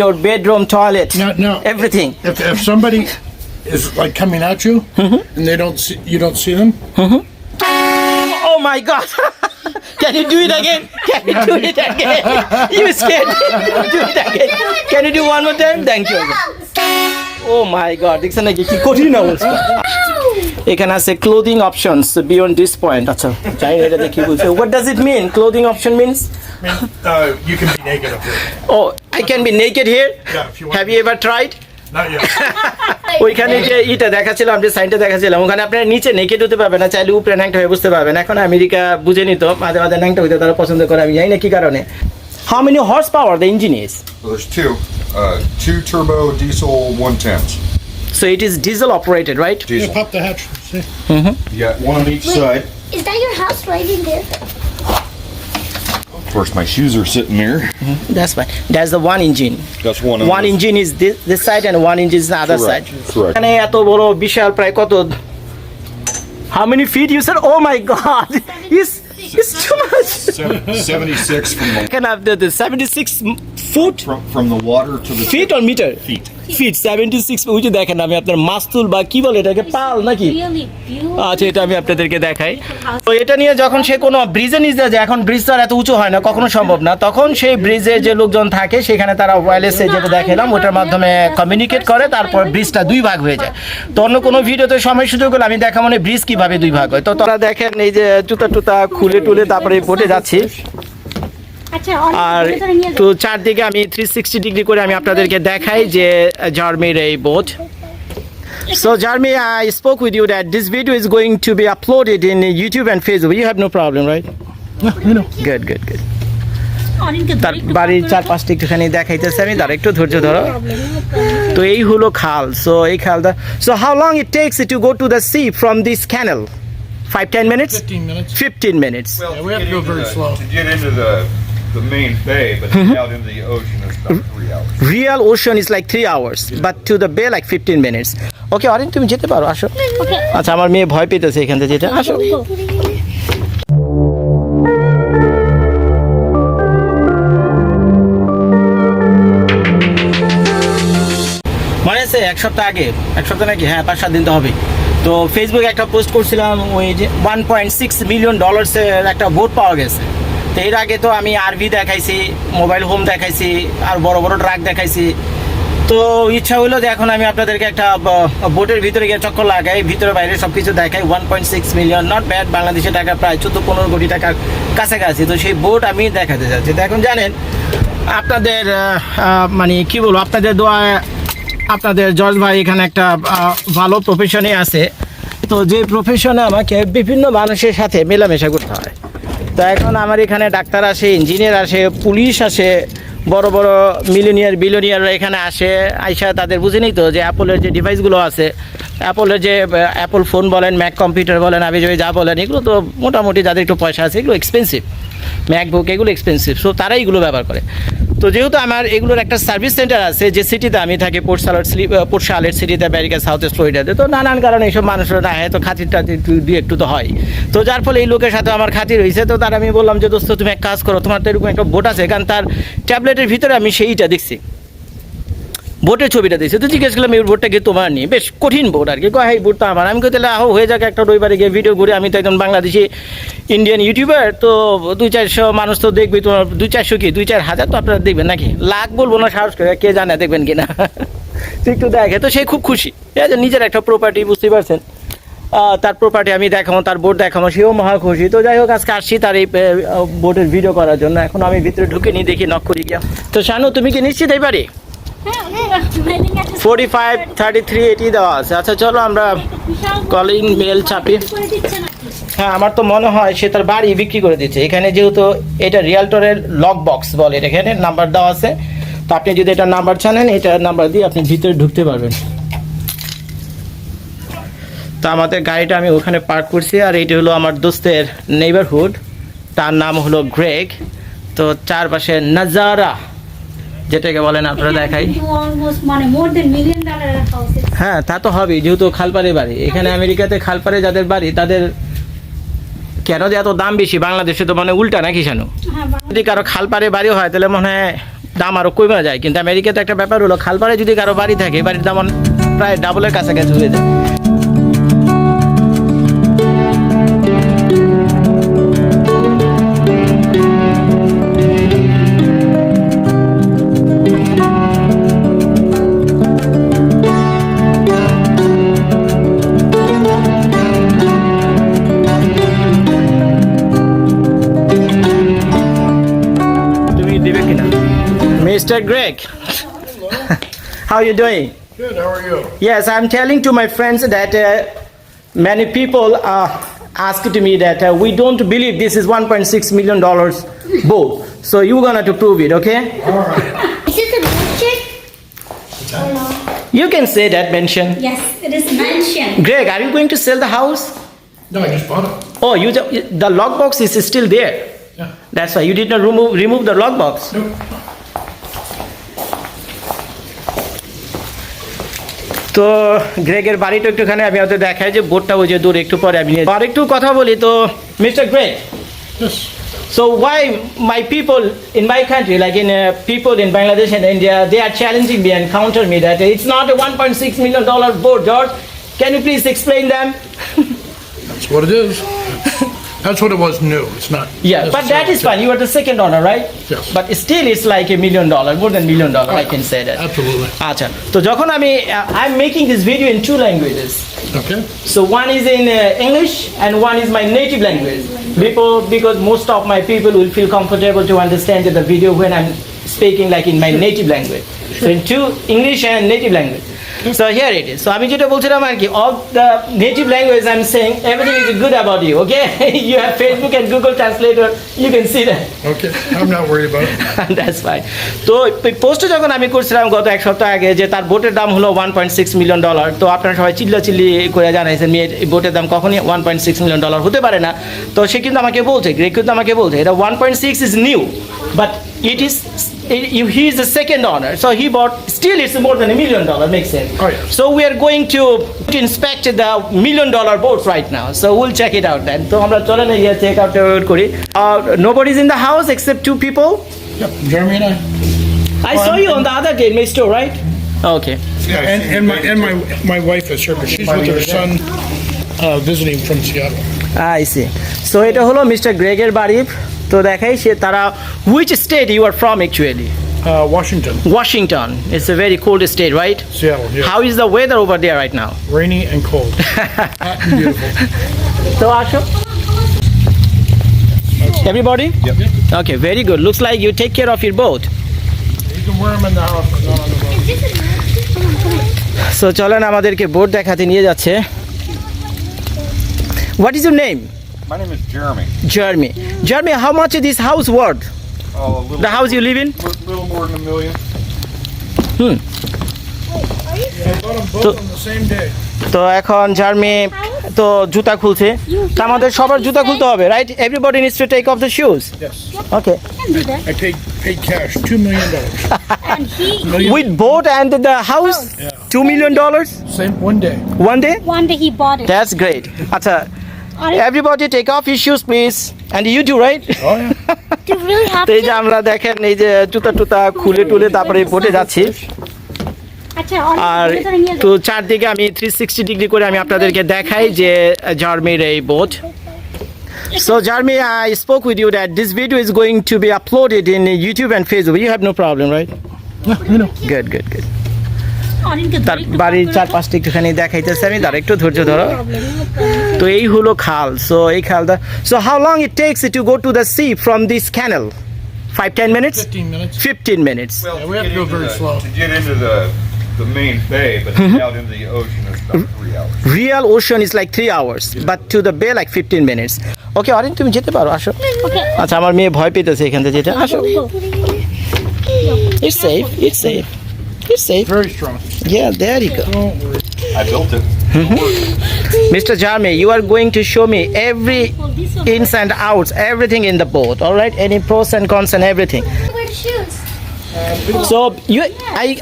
your bedroom, toilet, No. everything. If somebody is like coming at you and you don't see them. Oh my God! Can you do it again? Can you do it again? You scared me. Do it again. Can you do one more time? Thank you. Oh my God! দেখছেন নাকি কি কঠিন অবস্থা। এখানে আছে clothing options beyond this point. আচ্ছা, চাই এটা দেখি বলছে। What does it mean? Clothing option means? You can be naked up here. Oh, I can be naked here? Yeah, if you want. Have you ever tried? Not yet. ওইখানে যে ইটা দেখাচ্ছিলাম, যে সাইনটা দেখাচ্ছিলাম, ওখানে আপনার নিচে নেকেড হতে পারবেন না, চাইলে উপরে ন্যাংটা হয়ে বুঝতে পারবেন। এখন আমেরিকা বুঝে নিত, মাঝে মাঝে ন্যাংটা হইতে তারা পছন্দ করে, আমি জানি না কি কারণে। How many horsepower the engine is? Well, there's two turbo diesel 110s. So it is diesel operated, right? Yeah, Diesel. pop the hatch. See? You got one on each side. Is that your house right in there? Of course, my shoes are sitting there. That's fine. That's the one engine. That's one. One engine is this side and one engine is the other side. Correct. এখানে এত বড় বিশাল প্রায় কত, how many feet you said? Oh my God, it's too much. 76 from Can I have the 76 foot from the water to the feet or meter? feet. Feet 76। ওই যে দেখেন আমি আপনার মাস্তুল বা কি বলে এটাকে, পাল নাকি? Really beautiful. আচ্ছা, এটা আমি আপনাদেরকে দেখাই। তো এটা নিয়ে যখন সে কোনো ব্রিজে নিচে যায়, এখন ব্রিজ তো আর এত উঁচু হয় না, কখনো সম্ভব না, তখন সেই ব্রিজে যে লোকজন থাকে সেখানে তারা ওয়্যারলেসে যেটা দেখালাম ওটার মাধ্যমে কমিউনিকেট করে, তারপর ব্রিজটা দুই ভাগ হয়ে যায়। তো অন্য কোনো ভিডিওতে সময় সুযোগ হলে আমি দেখা মানে ব্রিজ কিভাবে দুই ভাগ হয়। তো তারা দেখেন এই যে জুতা টুতা খুলে টুলে তারপরে বোটে যাচ্ছি। আচ্ছা, আর অনেক ধরে নিয়ে তো যাও। চারদিকে আমি 360 ডিগ্রি করে আমি আপনাদেরকে দেখাই যে জার্মির এই boat. So Jeremy, I spoke with you that this video is going to be uploaded in YouTube and Facebook. You have no problem, right? Good. অনেককে তার ধরে একটু বাড়ির করে চারপাশটা একটুখানি দেখাইতেছে আমি, তার একটু ধৈর্য ধরো। তো এই হলো খাল। সো এই খালটা, so how long it takes to go to the sea from this canal? 5-10 minutes? 15 minutes. 15 minutes. Well, Yeah, we have to go very slow. To get into the main bay, but to get out into the ocean is about 3 hours. Real ocean is like 3 hours, but to the bay like 15 minutes. Okay, Orin তুমি যেতে পারো, আসো। আচ্ছা, আমার মেয়ে ভয় পেতেছে এখান থেকে যেতে, আসো। মনে আছে এক সপ্তাহ নাকি, হ্যাঁ 5-7 দিন তো হবে। তো ফেসবুকে একটা পোস্ট করছিলাম, ওই যে $1.6 মিলিয়ন একটা বোট পাওয়া গেছে। তো এর আগে তো আমি আরভি দেখাইছি, মোবাইল হোম দেখাইছি, আর বড় বড় ট্রাক দেখাইছি। তো ইচ্ছা হলো যে এখন আমি আপনাদেরকে একটা বোটের ভিতরে গিয়ে চক্কর লাগাই, ভিতরে বাইরে সব কিছু দেখাই। 1.6 মিলিয়ন, নট ব্যাড, বাংলাদেশের টাকা প্রায় 14-15 কোটি টাকার কাছাকাছি। তো সেই বোট আমি দেখাতে যাচ্ছি। তো এখন জানেন আপনাদের মানে কি বলবো, আপনাদের দোয়া, আপনাদের জর্জ ভাই এখানে একটা ভালো প্রফেশনে আছে। তো যে প্রফেশনে আমাকে বিভিন্ন মানুষের সাথে মেলামেশা করতে হয়। তো এখন আমার এখানে ডাক্তার আসে, ইঞ্জিনিয়ার আসে, পুলিশ আসে, বড় বড় বিলিয়নিয়াররা এখানে আসে। আইসা তাদের বুঝে নিত যে অ্যাপলের যে ডিভাইসগুলো আছে, অ্যাপলের যে অ্যাপল ফোন বলেন, ম্যাক কম্পিউটার বলেন, আবি যা বলেন, এগুলো তো মোটামুটি যাদের একটু পয়সা আছে এগুলো এক্সপেন্সিভ, ম্যাকবুক এগুলো এক্সপেন্সিভ। সো তারা এগুলো ব্যবহার করে। তো যেহেতু আমার এগুলোর একটা সার্ভিস সেন্টার আছে যে সিটিতে আমি থাকি, পোর্ট শার্লেট সিটিতে, আমেরিকা সাউথ ওয়েস্ট ফ্লোরিডাতে, তো নানান কারণে এইসব মানুষরা না হয় তো খাতিরটা একটু তো হয়। তো যার ফলে এই লোকের সাথে আমার খাতির হয়েছে। তো তার আমি বললাম যে দোস্ত তুমি এক কাজ করো, তোমার তো এরকম একটা বোট আছে, কারণ তার ট্যাবলেটের ভিতরে আমি সেইটা দেখছি, বোটের ছবিটা দিয়েছে। তো জিজ্ঞেস করলাম এই বোটটা কি তোমার নিয়ে, বেশ কঠিন বোট আর কি, এই বোটটা আমার। আমি কই তাহলে হয়ে যাক, একটা রবিবারে গিয়ে ভিডিও ঘুরে, আমি তো একজন বাংলাদেশি ইন্ডিয়ান ইউটিউবার, তো 200-400 মানুষ তো দেখবি, তোমার 200-400 কি 2-4 হাজার তো আপনারা দেখবেন নাকি, লাখ বলবো না, সাহস করে, কে জানে দেখবেন কিনা। একটু দেখে তো সে খুব খুশি, ঠিক আছে, নিজের একটা প্রপার্টি, বুঝতে পারছেন, তার প্রপার্টি আমি দেখাবো, তার বোট দেখাবো, সেও মহা খুশি। তো যাই হোক, আজকে আসছি তার এই বোটের ভিডিও করার জন্য। এখন আমি ভিতরে ঢুকে নিয়ে দেখি, নক করি গিয়া। তো শানু তুমি কি নিশ্চিত এই বাড়ি? 45-33-80 দেওয়া আছে। আচ্ছা চলো আমরা কলিং মেল চাপি। হ্যাঁ, আমার তো মনে হয় সে তার বাড়ি বিক্রি করে দিচ্ছে। এখানে যেহেতু এটা রিয়ালটরের লক বক্স বলে, এখানে নাম্বার দেওয়া আছে। তো আপনি যদি এটা নাম্বার জানেন, এটা নাম্বার দিয়ে আপনি ভিতরে ঢুকতে পারবেন। তো আমাদের গাড়িটা আমি ওখানে পার্ক করছি, আর এইটা হলো আমার দোস্তের নেইবারহুড, তার নাম হলো গ্রেগ। তো চারপাশে নাজারা যেটাকে বলেন আপনারা দেখাই। মানে মোর দেন $1 মিলিয়ন হাউস। হ্যাঁ, তা তো হবেই, যেহেতু খালপাড়ে বাড়ি। এখানে আমেরিকাতে খালপাড়ে যাদের বাড়ি তাদের কেন যে এত দাম বেশি, বাংলাদেশে তো মানে উল্টা নাকি জানো। যদি কারো খালপাড়ে বাড়ি হয় তাহলে মনে হয় দাম আরও কমে যায়, কিন্তু আমেরিকাতে একটা ব্যাপার হলো খালপাড়ে যদি কারো বাড়ি থাকে বাড়ির দাম প্রায় ডাবলের কাছাকাছি হয়ে যায়। Mr. Greg, how are you doing? Good. How are you? Yes, I'm telling to my friends that many people asked to me that we don't believe this is $1.6 million boat. So you're gonna to prove it, okay? All right. Is it a milkshake? Or no? You can say that mention. Yes, it is mentioned. Greg, are you going to sell the house? No, I just bought it. Oh, the lockbox is still there. Yeah. That's why you did not remove the lockbox. Nope. তো গ্রেগের বাড়িটা একটুখানি আমি হয়তো দেখাই যে বোটটা ওই যে দূরে একটু পরে আমি আর একটু কথা বলি তো mister Greg Yes. So why my people in my country, like in people in Bangladesh and India, they are challenging me and counter me that it's not a $1.6 million boat, George. Can you please explain them? That's what it is. That's what it was new. It's not. Yeah, but that is fine. You are the second owner, right? Yes. But still, it's like $1 million, more than $1 million. I can say that. Absolutely. আচ্ছা তো যখন আমি I'm making this video in 2 languages. Okay. So one is in English and one is my native language. Because most of my people will feel comfortable to understand the video when I'm speaking like in my native language. So in 2 English and native language. So here it is. So আমি যেটা বলছিলাম আর কি, all the native language I'm saying everything is good about you, okay? You have Facebook and Google Translator, you can see that. Okay. I'm not worried about it. That's fine. তো পোস্টে যখন আমি করছিলাম গত 1 সপ্তাহ আগে যে তার বোটের দাম হলো $1.6 million, তো আপনারা সবাই চিল্লাচিল্লি করে জানাইছেন এই বোটের দাম কখনই $1.6 million হতে পারে না। তো সে কিন্তু আমাকে বলছে, গ্রেগ কিন্তু আমাকে বলছে এটা 1.6 is new, but it is he is the second owner, so he bought, still it's more than $1 million, makes sense. Oh, yes. So we are going to inspect the $1 million boat right now, so we'll check it out then. তো আমরা চলে না গিয়ে check out করি। Nobody's in the house except 2 people. Yep. Jeremy and I saw you on the other day in my store, right? Okay. I. And my wife is here, but she's with her son visiting from Seattle. I see. So এটা হলো mister গ্রেগের বাড়ি। তো দেখাই সে তারা which state you are from actually? Washington. Washington. It's a very cold state, right? Seattle. Yeah. How is the weather over there right now? Rainy and cold. Hot and beautiful. So Ashu? Everybody? Yep. Okay, very good. Looks like you take care of your boat. You can wear them in the house, but not on the road. So চলেন আমাদেরকে boat দেখাতে নিয়ে যাচ্ছে। What is your name? My name is Jeremy. Jeremy. Jeremy, how much is this house worth? Oh, a little, The house you live in? little more than $1 million. I bought them both on the same day. তো এখন জার্মি তো জুতা খুলছে, তো আমাদের সবার জুতা খুলতে হবে, right? Everybody needs to take off the shoes. Yes. Okay, Can do that. I paid cash, $2 million. And he, with boat and the house $2 million Same one day. one day? one day he bought it. That's great. আচ্ছা, Are you, everybody take off your shoes please, and you too, right? Oh yeah. do you really have তো এই যে to? আমরা দেখেন এই যে জুতা টুতা খুলে টুলে তারপরে বোটে যাচ্ছি, আচ্ছা, আর অনেক ভিতরে নিয়ে তো যাও। চারদিকে আমি 360 ডিগ্রি করে আমি আপনাদেরকে দেখাই যে জার্মির এই boat. So Jeremy, I spoke with you that this video is going to be uploaded in YouTube and Facebook. You have no problem, right? Yeah, you know. Good, good, good. অনেককে তার ধরে একটু বাড়ির পার করে চারপাশটা একটুখানি দেখাইতেছে আমি, তার একটু ধৈর্য ধরো। তো এই হলো খাল, সো এই খালটা, so how long it takes to go to the sea from this canal? 5-10 minutes? 15 minutes. 15 minutes. Well, Yeah, we have to go very slow. To get into the main bay, but out into the ocean is about 3 hours. Real ocean is like 3 hours, but to the bay like 15 minutes. Okay, Orin তুমি যেতে পারো, আসো। Okay. আচ্ছা, আমার মেয়ে ভয় পেতেছে এখান থেকে যেতে, আসো। It's safe, it's safe, it's safe. Very strong. Yeah, there you go. Don't worry. I built it. Mr. Jeremy, you are going to show me every ins and outs, everything in the boat, all right? Any pros and cons and everything. Wear the shoes. So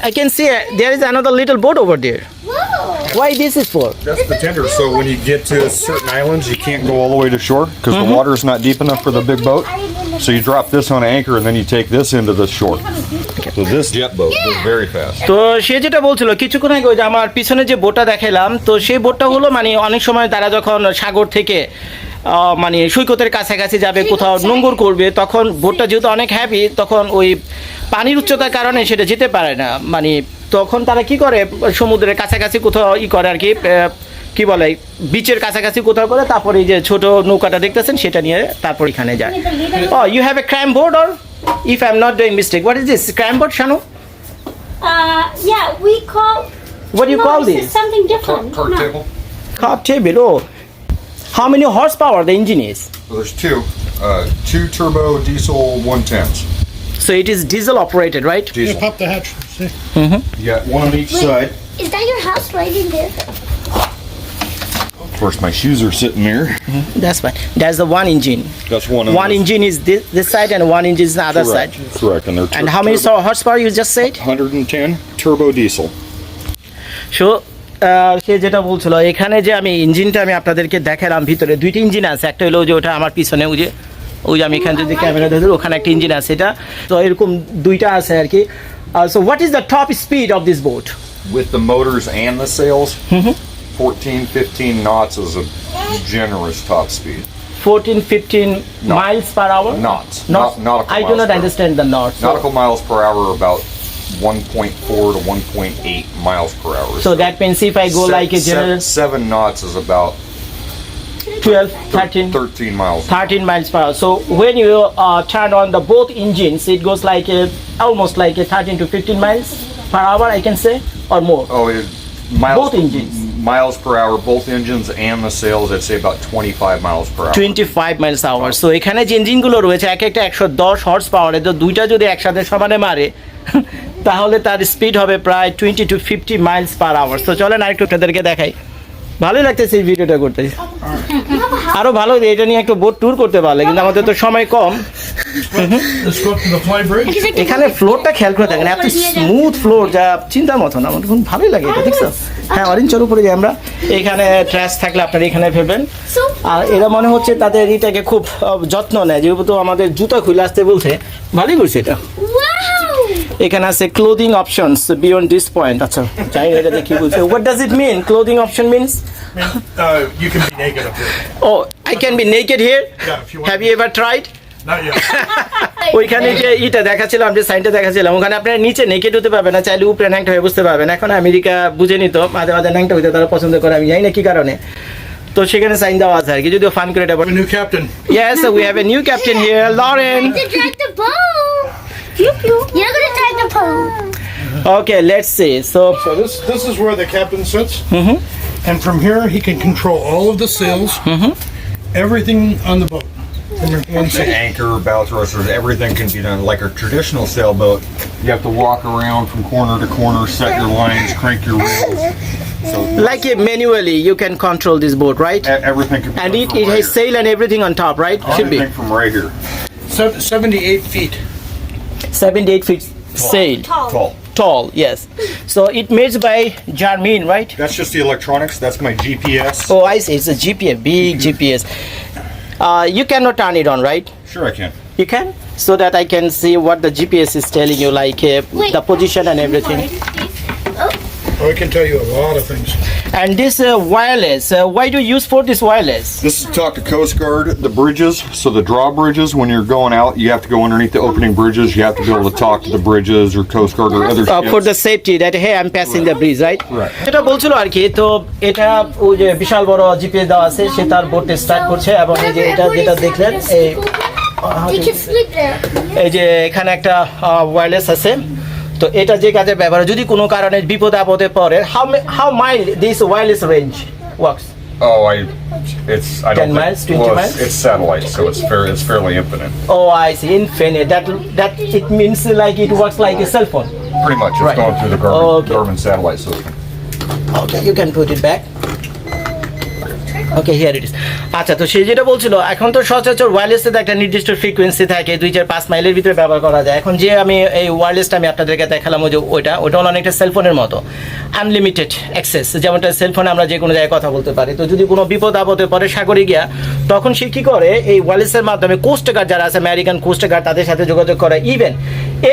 I can see there is another little boat over there. Whoa. Why this is for? That's the tender. So when you get to certain islands, you can't go all the way to shore because the water is not deep enough for the big boat. So you drop this on an anchor and then you take this into the shore. Okay So this jet boat goes very fast. তো সে যেটা বলছিল কিছুক্ষণ আগে ওই যে আমার পিছনে যে বোটটা দেখালাম তো সেই বোটটা হলো মানে অনেক সময় তারা যখন সাগর থেকে মানে সৈকতের কাছাকাছি যাবে কোথাও নোঙ্গর করবে তখন বোটটা যেহেতু অনেক হ্যাভি তখন ওই পানির উচ্চতার কারণে সেটা যেতে পারে না মানে তখন তারা কি করে সমুদ্রের কাছাকাছি কোথাও করে আর কি কি বলে বিচের কাছাকাছি কোথাও করে তারপরে এই যে ছোট নৌকাটা দেখতেছেন সেটা নিয়ে তারপর এখানে যায় ও you have a cram board or if I am not doing mistake what is this cram board Shanu Yeah, we call. What do you no, call it's this? Something different. Cart no. table. Card table. Oh, how many horsepower the engine is? So there's two turbo diesel 110s. So it is diesel operated, right? Yeah, Diesel. pop the hatch. See? You got one on each Wait, side. Is that your house right in there? Of course, my shoes are sitting there. That's fine. That's the one engine. That's one. One engine is this side and one engine is the other side. Correct. And they're And how many horsepower you just said? 110 turbo diesel. So সে যেটা বলছিল এখানে যে আমি ইঞ্জিনটা আমি আপনাদেরকে দেখালাম ভিতরে দুইটা ইঞ্জিন আছে একটা হলো যে ওটা আমার পিছনে ওই যে আমি এখানে যদি ক্যামেরা ধরে ওখানে একটা ইঞ্জিন আছে এটা তো এরকম দুইটা আছে আর কি so what is the top speed of this boat With the motors and the sails, 14-15 knots is a generous top speed. 14-15 miles per hour? Knots. Knots. Nautical I do miles not per hour. understand the knots. Nautical miles per hour are about 1.4 to 1.8 miles per hour. So that means if I go like a general 7 knots is about 12, 13, 13 miles. 13 miles per hour. So when you turn on the both engines, it goes like almost like a 13 to 15 miles per hour, I can say, or more. Oh, miles. Both engines. Miles per hour, both engines and the sails, I'd say about 25 miles per hour. 25 miles per hour. So এখানে যে ইঞ্জিনগুলো রয়েছে এক একটা 110 horse পাওয়ারে তো দুইটা যদি একসাথে সমানে মারে তাহলে তার স্পিড হবে প্রায় 20 to 50 miles per hour. তো চলেন আরেকটু আপনাদেরকে দেখাই ভালোই লাগতেছে এই ভিডিওটা করতে আরো ভালো এটা নিয়ে একটু বোট ট্যুর করতে পারলে কিন্তু আমাদের তো সময় কম Let's go up to the fly bridge. এখানে ফ্লোরটা খেয়াল করে দেখেন এত স্মুথ ফ্লোর যা চিন্তার মতো না আমার খুব ভালোই লাগে এটা দেখছো হ্যাঁ অরেঞ্জের উপরে যে আমরা এখানে ট্র্যাশ থাকলে আপনারা এখানে ফেলবেন আর এরা মনে হচ্ছে তাদের এটাকে খুব যত্ন নেয় যেহেতু আমাদের জুতা খুলে আসতে বলছে ভালোই করছে এটা এখানে আছে clothing options beyond this point আচ্ছা জানি এটা দেখি বলছে what does it mean clothing option means You can be naked up here. Oh I can be naked here Yeah, if you want. Have you ever tried Not yet. ওইখানে যে ইটা দেখাচ্ছিলাম যে সাইনটা দেখাচ্ছিলাম ওখানে আপনারা নিচে নেকেট হতে পারবেন না চাইলে উপরে ন্যাংটা হয়ে বুঝতে পারবেন এখন আমেরিকা বুঝে নিত মাঝে মাঝে ন্যাংটা হইতে তারা পছন্দ করে আমি জানি না কি কারণে তো সেখানে সাইন দেওয়া আছে আর কি যদিও ফান করে এটা A new captain. Yes, we have a new captain here, Lauren. To drag the boat. Pew pew. You're gonna drag the boat. Okay, let's see. So, So this is where the captain sits. And from here he can control all of the sails, everything on the boat. From one The sail. anchor, bow thrusters, everything can be done like a traditional sailboat. You have to walk around from corner to corner, set your lines, crank your reels. So like manually, you can control this boat, right? everything can be And done it from right has here. sail and everything on top, right? Should be Everything from right here. 78 feet. 78 feet sail. Tall. Tall, yes. So it made by Jarmin, right? That's just the electronics. That's my GPS. Oh, I see. It's a GPS, big GPS. You cannot turn it on, right? Sure, I can. You can? So that I can see what the GPS is telling you, like the position and everything. Oh, I can tell you a lot of things. And this wireless, why do you use for this wireless? This is to talk to Coast Guard, the bridges. So the drawbridges, when you're going out, you have to go underneath the opening bridges. You have to be able to talk to the bridges or Coast Guard or other For the ships. safety that hey I'm passing the bridge, right? Right. এটা বলছিল আর কি তো এটা ওই যে বিশাল বড় GPS দেওয়া আছে সে তার বোটে স্টার্ট করছে এবং এই যে এটা যেটা দেখলেন এই You can sleep there. এই যে এখানে একটা ওয়্যারলেস আছে তো এটা যে কাজে ব্যবহার যদি কোনো কারণে বিপদ আপদে পড়ে how mile this wireless range works? Oh, it's I 10 don't miles, think, 20 well, miles? It's satellite, so it's fairly infinite. Oh, I see, infinite. That it means like it works like a cell phone. Pretty much, it's Right. going through the Garmin, Okay. Garmin satellite system. Okay, you can put it back. Okay here it is. আচ্ছা, তো সে যেটা বলছিল এখন তো সচরাচর ওয়্যারলেসের একটা নির্দিষ্ট ফ্রিকোয়েন্সি থাকে 2-4-5 মাইলের ভিতরে ব্যবহার করা যায়। এখন যে আমি এই ওয়্যারলেসটা আমি আপনাদেরকে দেখালাম ওই যে ওইটা হলো অনেকটা সেলফোনের মতো আনলিমিটেড অ্যাক্সেস, যেমনটা সেলফোনে আমরা যে কোনো জায়গায় কথা বলতে পারি। তো যদি কোনো বিপদ আপদে পরে সাগরে গিয়া তখন সে কী করে এই ওয়্যারলেসের মাধ্যমে কোস্ট গার্ড যারা আছে আমেরিকান কোস্ট গার্ড তাদের সাথে যোগাযোগ করে। Even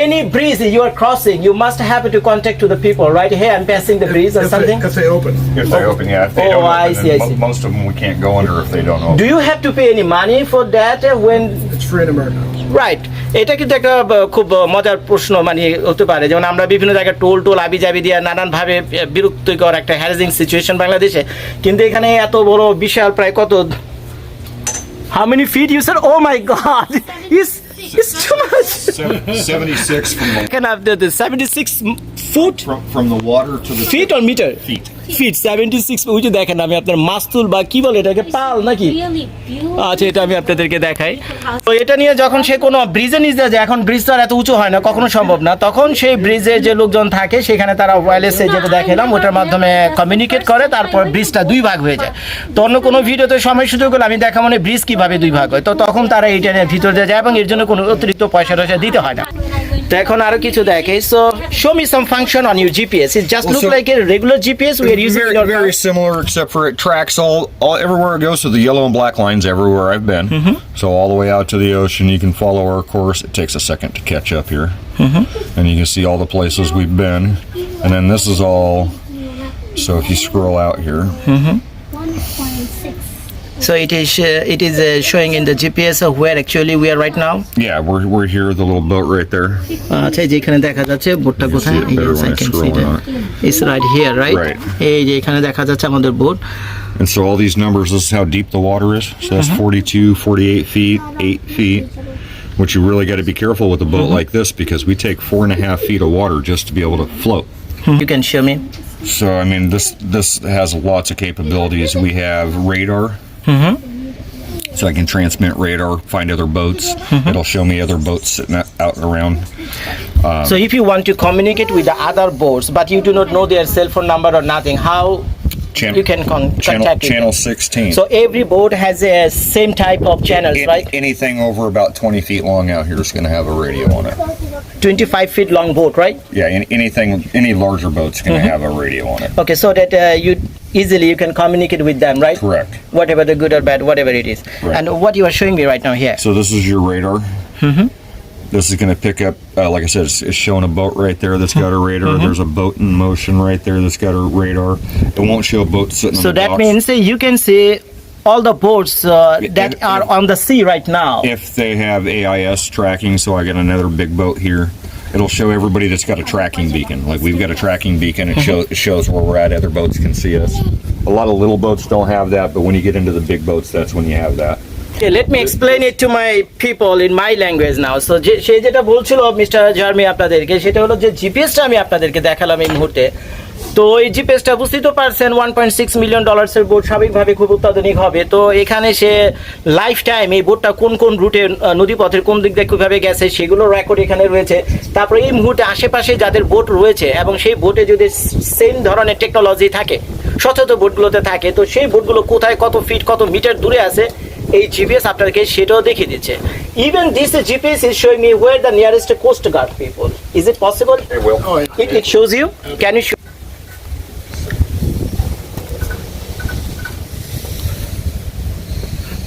any bridge you are crossing you must have to contact to the people right hey I am passing the bridge or something. If they open. If they open, yeah. If they Oh, don't I open, see, then I see. most of them we can't go under if they don't open. Do you have to pay any money for that when It's free in America. Right? এটা কিন্তু একটা খুব মজার প্রশ্ন মানে হতে পারে, যেমন আমরা বিভিন্ন জায়গায় টোল আবি জাবি দিয়ে নানানভাবে বিরক্তিকর একটা হ্যারাসিং সিচুয়েশন বাংলাদেশে, কিন্তু এখানে এত বড় বিশাল প্রায় কত how many feet you said? Oh my god, it's too much. 76 Can I have the 76 foot from the water to the feet or meter? Feet 76 ওই যে দেখেন আমি আপনার মাস্তুল বা কি বলে এটাকে পাল নাকি? Really beautiful. আচ্ছা, এটা আমি আপনাদেরকে দেখাই। তো এটা নিয়ে যখন সে কোনো ব্রিজে নিয়ে যায়, এখন ব্রিজ তো আর এত উঁচু হয় না, কখনো সম্ভব না, তখন সেই ব্রিজে যে লোকজন থাকে সেখানে তারা ওয়্যারলেসে যেটা দেখালাম ওটার মাধ্যমে কমিউনিকেট করে, তারপর ব্রিজটা 2 ভাগ হয়ে যায়। তো অন্য কোনো ভিডিওতে সময় সুযোগ হলে আমি দেখা মানে ব্রিজ কিভাবে 2 ভাগ হয়, তো তখন তারা এইটা ভিতর দিয়ে যায় এবং এর জন্য কোনো অতিরিক্ত পয়সা দিতে হয় না। তো এখন আরো কিছু দেখে। So show me some function on your GPS. It just look like a regular GPS we are using in very similar, except for it tracks all everywhere it goes. So the yellow and black lines everywhere I've been. So all the way out to the ocean, you can follow our course. It takes a second to catch up here, and you can see all the places we've been. And then this is all. So if you scroll out here, 1.6. So it is showing in the GPS of where actually we are right now. yeah, we're here, the little boat right there. আচ্ছা, যেখানে দেখা যাচ্ছে বোটটা You can কোথায়? see it better Yes, when I I can scroll see that. on It's right here, right? Right. এই যে এখানে দেখা যাচ্ছে আমাদের boat. And so all these numbers, this is how deep the water is. So that's 42, 48 feet, 8 feet. Which you really got to be careful with a boat like this because we take 4.5 feet of water just to be able to float. You can show me. So I mean, this has lots of capabilities. We have radar. So I can transmit radar, find other boats. It'll show me other boats sitting out around. So if you want to communicate with the other boats, but you do not know their cell phone number or nothing, how you can contact with channel them? 16. So every boat has a same type of channels, right? Anything over about 20 feet long out here is going to have a radio on it. 25 feet long boat, right? Yeah, any larger boat's going to have a radio on it. Okay, so that you can communicate with them, right? Correct. Whatever the good or bad, whatever it is. Right. And what you are showing me right now here. So this is your radar. This is going to pick up, like I said, it's showing a boat right there that's got a radar. There's a boat in motion right there that's got a radar. It won't show a boat sitting So on the that docks. means you can see all the boats that are on the sea right now. If they have AIS tracking, so I got another big boat here. It'll show everybody that's got a tracking beacon. Like we've got a tracking beacon. It shows where we're at. Other boats can see us. A lot of little boats don't have that, but when you get into the big boats, that's when you have that. Okay, let me explain it to my people in my language now. So সে যেটা বলছিল mister জার্মি আপনাদেরকে, সেটা হলো যে জিপিএসটা আমি আপনাদেরকে দেখালাম এই মুহূর্তে। তো এই জিপিএসটা বুঝতেই তো পারছেন $1.6 মিলিয়ন বোট স্বাভাবিকভাবে খুব অত্যাধুনিক হবে। তো এখানে সে লাইফ টাইম এই বোটটা কোন কোন রুটে নদীপথের কোন দিক দিয়ে কীভাবে গেছে সেগুলো রেকর্ড এখানে রয়েছে। তারপরে এই মুহূর্তে আশেপাশে যাদের বোট রয়েছে এবং সেই বোটে যদি সেম ধরনের টেকনোলজি থাকে সচেতন বোটগুলোতে থাকে, তো সেই বোটগুলো কোথায় কত ফিট কত মিটার দূরে আছে এই জিপিএস আপনাদেরকে সেটাও দেখিয়ে দিচ্ছে। Even this GPS is showing me where the nearest coast guard people. Is it possible? It will. It shows you. Can you show?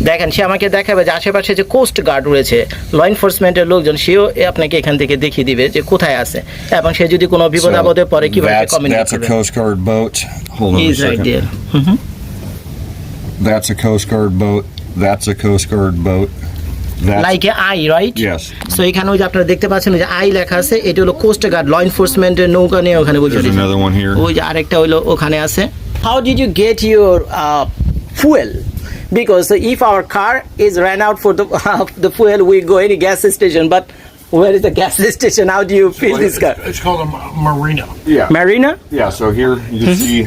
দেখেন সে আমাকে দেখাবে যে আশেপাশে যে কোস্ট গার্ড রয়েছে ল এনফোর্সমেন্টের লোকজন, সেও আপনাকে এখান থেকে দেখিয়ে দিবে যে কোথায় আছে এবং সে যদি কোনো বিপদ আপদে পড়ে কিভাবে কমিউনিকেট That's a করবে। Coast Guard boat. Hold on a He's right second. there. That's a Coast Guard boat. That's a Coast Guard boat. That's, Like a I, right? Yes. So এখানে ওই যে আপনারা দেখতে পাচ্ছেন ওই যে আই লেখা আছে, এটা হলো কোস্ট গার্ড ল এনফোর্সমেন্টের নৌকা নিয়ে ওখানে বসে There's রয়েছে। another one here. ওই যে আরেকটা হলো ওখানে আছে। How did you get your fuel? Because if our car is ran out for the fuel, we go any gas station. But where is the gas station? How do you fill this car? It's called a marina. Yeah. Marina? Yeah, so here you can see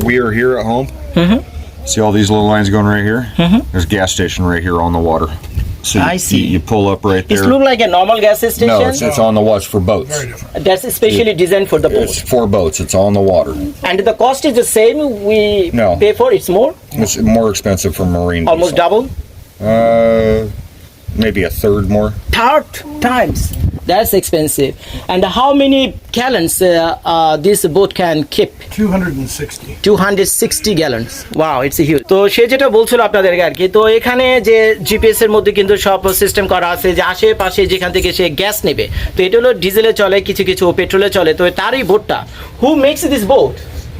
we are here at home. See all these little lines going right here? There's a gas station right here on the water. So I see. You pull up right It there. looks like a normal gas station. No, it's on the watch for boats. Very different. That's especially designed for the boat. It's for boats. It's on the water. And the cost is the same we No. pay for. It's more, It's more expensive for marine. almost diesel. double. Maybe a third more. Third times. That's expensive. And how many gallons this boat can keep? 260. 260 gallons wow it's huge তো সে যেটা বলছিল আপনাদেরকে আর কি তো এখানে যে GPS এর মধ্যে কিন্তু সব সিস্টেম করা আছে যে আশেপাশে যেখান থেকে সে গ্যাস নেবে তো এটা হলো ডিজেলে চলে কিছু কিছু পেট্রোলে চলে তো তারই বোটটা who makes this boat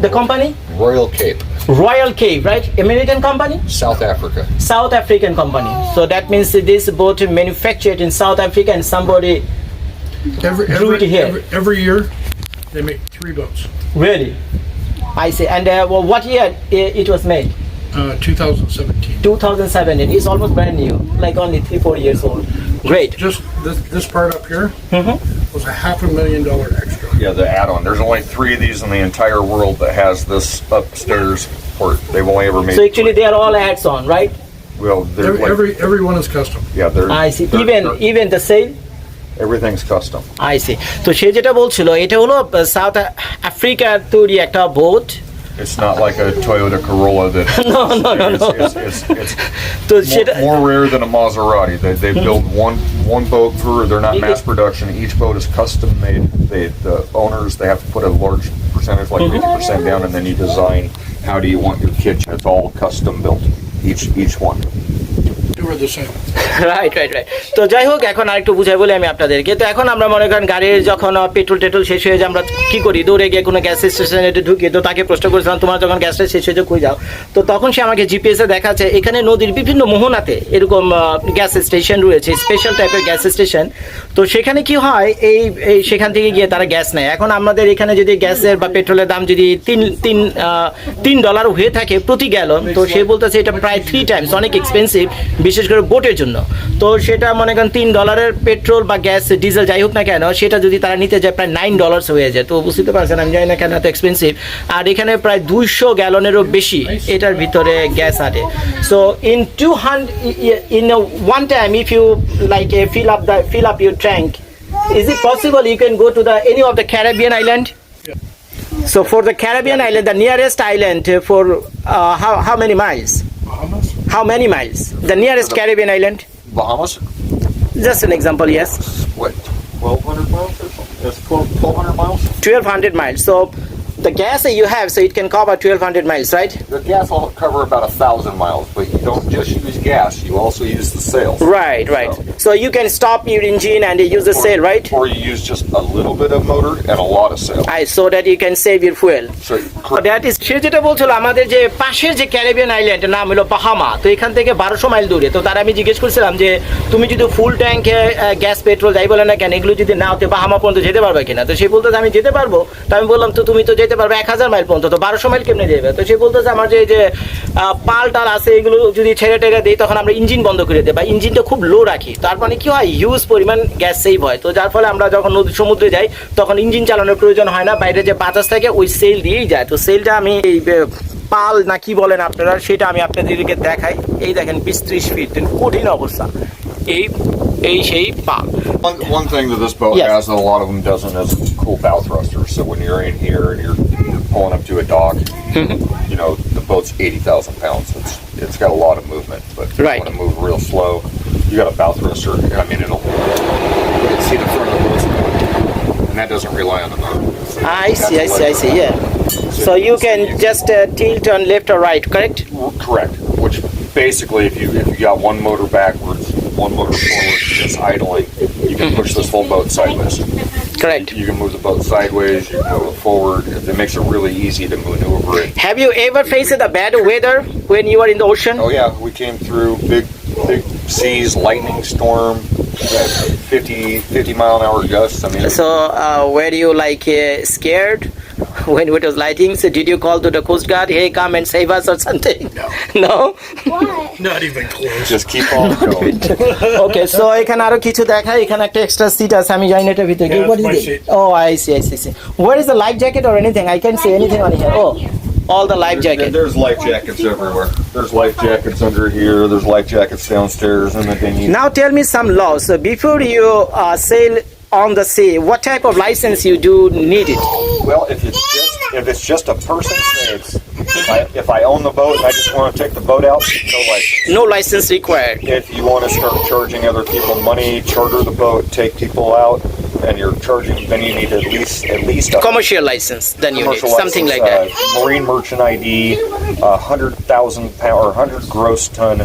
the company Royal Cape, Royal Cape right American company South Africa. South African company so that means this boat manufactured in South Africa and somebody Every year, they make 3 boats. really I see and well, what year it was made 2017. 2007 it's almost brand new like only 3-4 years old great Just this part up here was a $500,000 extra. Yeah, the add-on. There's only 3 of these in the entire world that has this upstairs port. They've only ever made. so actually they are all ads on right Well, they're like, Every one is custom. yeah, they're. I see they're- even the sale everything's custom. I see তো সে যেটা বলছিল এটা হলো south আফ্রিকার তৈরি একটা boat It's not like a Toyota Corolla that. No. It's তো সেটা more rare than a Maserati. They build one boat for. They're not mass production. Each boat is custom made. The owners they have to put a large percentage, like 50% down, and then you design how do you want your kitchen. It's all custom built. Each one. They were the same. Right তো যাই হোক এখন আরেকটু বুঝাই বলি আমি আপনাদেরকে তো এখন আমরা মনে করেন গাড়ির যখন পেট্রোল টেট্রোল শেষ হয়ে যায় আমরা কি করি দৌড়ে গিয়ে কোনো গ্যাস স্টেশনে ঢুকি তো তাকে প্রশ্ন করেছিলাম তোমার যখন গ্যাসটা শেষ হয়ে যায় কই যাও তো তখন সে আমাকে জিপিএসে দেখাচ্ছে এখানে নদীর বিভিন্ন মোহনাতে এরকম গ্যাস স্টেশন রয়েছে স্পেশাল টাইপের গ্যাস স্টেশন তো সেখানে কি হয় এই সেখান থেকে গিয়ে তারা গ্যাস নেয় এখন আমাদের এখানে যদি গ্যাসের বা পেট্রোলের দাম যদি $3 হয়ে থাকে প্রতি গ্যালন তো সে বলতেছে এটা প্রায় 3 টাইমস অনেক এক্সপেন্সিভ বিশেষ করে বোটের জন্য তো সেটা মনে করেন $3 পেট্রোল বা গ্যাস ডিজেল যাই হোক না কেন সেটা যদি তারা নিতে যায় প্রায় $9 হয়ে যায় তো বুঝতে পারছেন আমি জানি না কেন এত এক্সপেন্সিভ আর এখানে প্রায় 200 গ্যালনেরও বেশি এটার ভিতরে গ্যাস আছে so in 200 in one time if you like fill up your tank is it possible you can go to any of the Caribbean island so for the Caribbean island the nearest island for how many miles Bahamas? how many miles the nearest Caribbean island Bahamas. just an example yes What? 1,200 miles or something? That's 1,200 miles. 1,200 miles so the gas that you have so it can cover 1,200 miles right The gas will cover about 1,000 miles, but you don't just use gas. You also use the sails. right so you can stop your engine and use the sail right Or you use just a little bit of motor and a lot of sail. so that you can save your fuel So, that is সে যেটা বলছিল আমাদের যে পাশের যে Caribbean আইল্যান্ডের নাম হলো বাহামা তো এখান থেকে 1200 মাইল দূরে তো তার আমি জিজ্ঞেস করছিলাম যে তুমি যদি ফুল ট্যাঙ্কে গ্যাস পেট্রোল যাই বলে না কেন এগুলো যদি নাও তো বাহামা পর্যন্ত যেতে পারবে কিনা তো সে বলতো আমি যেতে পারবো তো আমি বললাম তো তুমি তো যেতে পারবে 1000 মাইল পর্যন্ত তো 1200 মাইল কেমনে যাবে তো সে বলতো আমার যে পাল টাল আছে এগুলো যদি ছেড়ে টেড়ে দিই তখন আমরা ইঞ্জিন বন্ধ করে দিই বা ইঞ্জিনটা খুব লো রাখি তার মানে কি হয় হিউজ পরিমাণ গ্যাস সেভ হয় তো যার ফলে আমরা যখন নদী সমুদ্রে যাই তখন ইঞ্জিন চালানোর প্রয়োজন হয় না বাইরে যে বাতাস থাকে ওই সেল দিয়েই যায় তো সেলটা আমি এই পাল না কি বলেন আপনারা সেটা আমি আপনাদেরকে দেখাই এই দেখেন 20-30 ফিট কঠিন অবস্থা এই সেই পাল one thing that this boat Yes. has that a lot of them doesn't is cool bow thrusters. So when you're in here and you're pulling up to a dock, you know the boat's 80,000 pounds. It's got a lot of movement, but if Right. you want to move real slow, you got a bow thruster. I mean, you can see the front of the boat, and that doesn't rely on the motor. I see yeah so you can just tilt on left or right correct Correct. Which basically, if you got one motor backwards, one motor forward, just idling, you can push this whole boat sideways. correct You can move the boat sideways. You can move it forward. It makes it really easy to maneuver it. have you ever faced the bad weather when you are in the ocean Oh yeah, we came through big seas, lightning storm, 50 mile an hour gusts. I mean, so were you like scared when it was lighting so did you call to the Coast Guard hey come and save us or something no Why? Not even close. just keep on going. Okay so এখানে আরো কিছু দেখাই এখানে একটা extra seat আছে আমি জানি না এটার ভিতরে কি Yeah, what that's is my it seat. oh I see where is the life jacket or anything I can't see anything on here oh all the life jacket. There's life jackets everywhere. There's life jackets under here. There's life jackets downstairs in the dinghy. Now tell me some laws. So before you sail on the sea, what type of license you do need it? Well, if it's just a person, say if I own the boat and I just want to take the boat out, no license. No license required. If you want to start charging other people money, charter the boat, take people out, and you're charging, then you need at least a Commercial license, then you need commercial something license, like that. Marine merchant ID, 100,000 pound or 100 gross ton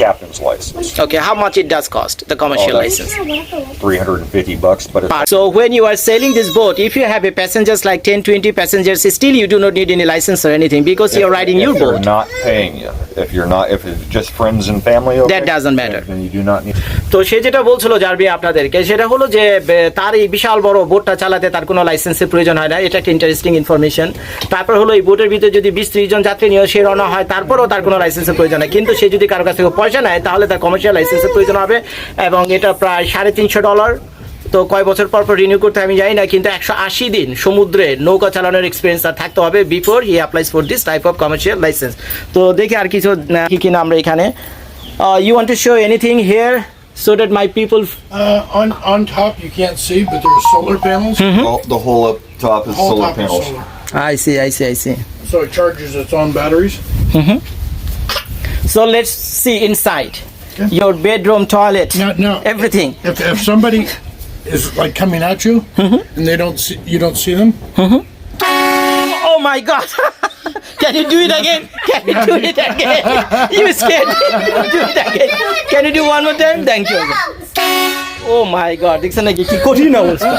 captain's license. Okay, how much it does cost, the commercial that's- license? $350, but it's So when you are sailing this boat, if you have a passengers like 10, 20 passengers, still you do not need any license or anything because you're riding your if they're boat. not paying you. If it's just friends and family, okay, That doesn't matter. then you do not need. তো সে যেটা বলছিল জারবি আপনাদেরকে সেটা হলো যে তার এই বিশাল বড় বোটটা চালাতে তার কোনো লাইসেন্সের প্রয়োজন হয় না, এটা একটা ইন্টারেস্টিং ইনফরমেশন। তারপর হলো এই বোটের ভিতরে যদি 20-30 জন যাত্রী নিয়ে সে রওনা হয় তারপরেও তার কোনো লাইসেন্সের প্রয়োজন হয়, কিন্তু সে যদি কারো কাছ থেকে পয়সা নেয় তাহলে তার কমার্শিয়াল লাইসেন্সের প্রয়োজন হবে এবং এটা প্রায় $350। তো কয় বছর পর পর রিনিউ করতে আমি জানি না, কিন্তু 180 দিন সমুদ্রে নৌকা চালানোর এক্সপিরিয়েন্স তার থাকতে হবে before he applies for this type of commercial license. তো দেখি আর কিছু কি কিনা আমরা এখানে you want to show anything here so that my people On top you can't see, but there's solar panels. The whole up top is Whole solar top is panels. solar. I see. So it charges its own batteries. So let's see inside Okay. your bedroom, toilet, Now, everything. if somebody is like coming at you and you don't see them, Oh my God! Can you do it again? Can you do it again? You scared me. Do it again. Can you do one more time? Thank you. Oh my God! দেখছেন নাকি কি কঠিন অবস্থা।